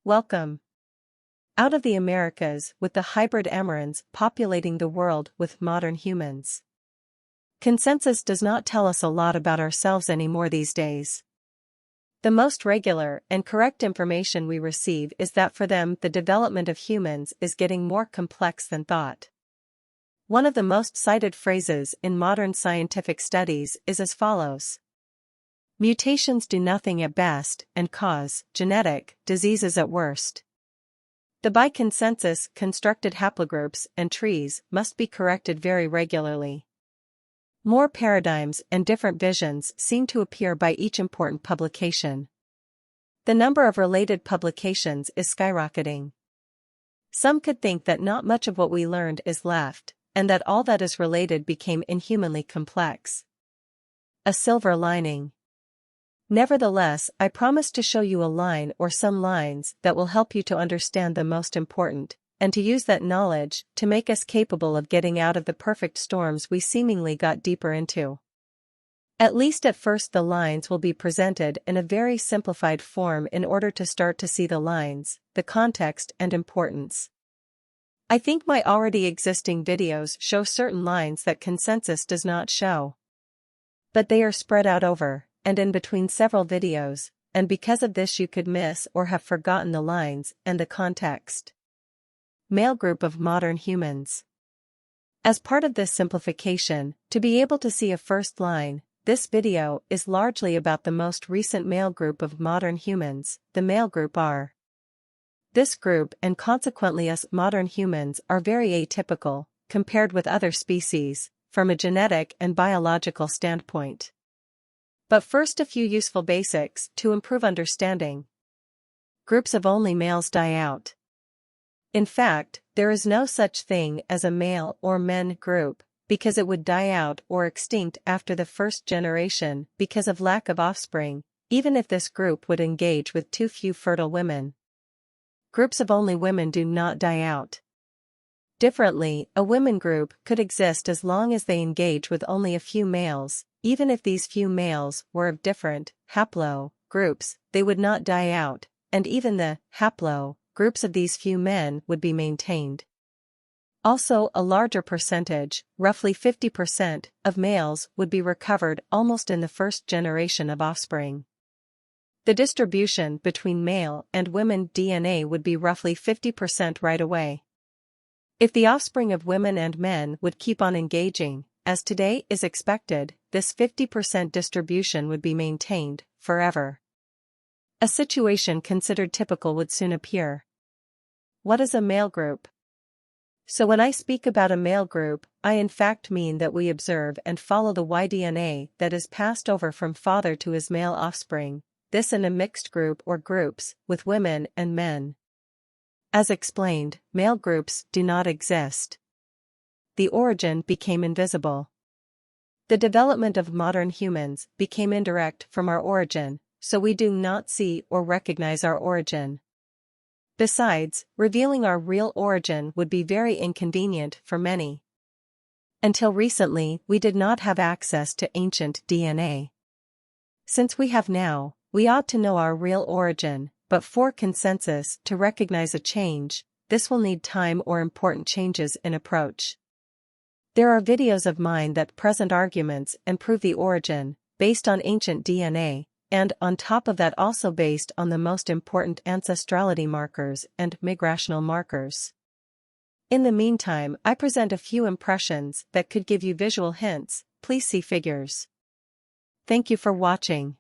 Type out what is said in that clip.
Welcome. Out of the Americas with the hybrid Amerinds populating the world with modern humans. Consensus does not tell us a lot about ourselves anymore these days. The most regular and correct information we receive is that for them the development of humans is getting more complex than thought. One of the most cited phrases in modern scientific studies is as follows. Mutations do nothing at best and cause genetic diseases at worst. The by consensus constructed haplogroups and trees must be corrected very regularly. More paradigms and different visions seem to appear by each important publication. The number of related publications is skyrocketing. Some could think that not much of what we learned is left, and that all that is related became inhumanly complex. A silver lining. Nevertheless, I promise to show you a line or some lines that will help you to understand the most important, and to use that knowledge to make us capable of getting out of the perfect storms we seemingly got deeper into. At least at first the lines will be presented in a very simplified form in order to start to see the lines, the context and importance. I think my already existing videos show certain lines that consensus does not show. But they are spread out over and in between several videos, and because of this you could miss or have forgotten the lines and the context. Male group of modern humans. As part of this simplification, to be able to see a first line, this video is largely about the most recent male group of modern humans, the male group R. This group and consequently us modern humans are very atypical, compared with other species, from a genetic and biological standpoint. But first a few useful basics to improve understanding. Groups of only males die out. In fact, there is no such thing as a male or men group, because it would die out or extinct after the first generation because of lack of offspring, even if this group would engage with too few fertile women. Groups of only women do not die out. Differently, a women group could exist as long as they engage with only a few males. Even if these few males were of different haplo groups, they would not die out, and even the haplo groups of these few men would be maintained. Also, a larger percentage, roughly 50%, of males would be recovered almost in the first generation of offspring. The distribution between male and women DNA would be roughly 50% right away. If the offspring of women and men would keep on engaging, as today is expected, this 50% distribution would be maintained forever. A situation considered typical would soon appear. What is a male group? So when I speak about a male group, I in fact mean that we observe and follow the Y-DNA that is passed over from father to his male offspring, this in a mixed group or groups, with women and men. As explained, male groups do not exist. The origin became invisible. The development of modern humans became indirect from our origin, so we do not see or recognize our origin. Besides, revealing our real origin would be very inconvenient for many. Until recently, we did not have access to ancient DNA. Since we have now, we ought to know our real origin, but for consensus to recognize a change, this will need time or important changes in approach. There are videos of mine that present arguments and prove the origin, based on ancient DNA, and on top of that also based on the most important ancestrality markers and migrational markers. In the meantime, I present a few impressions that could give you visual hints. Please see figures. Thank you for watching.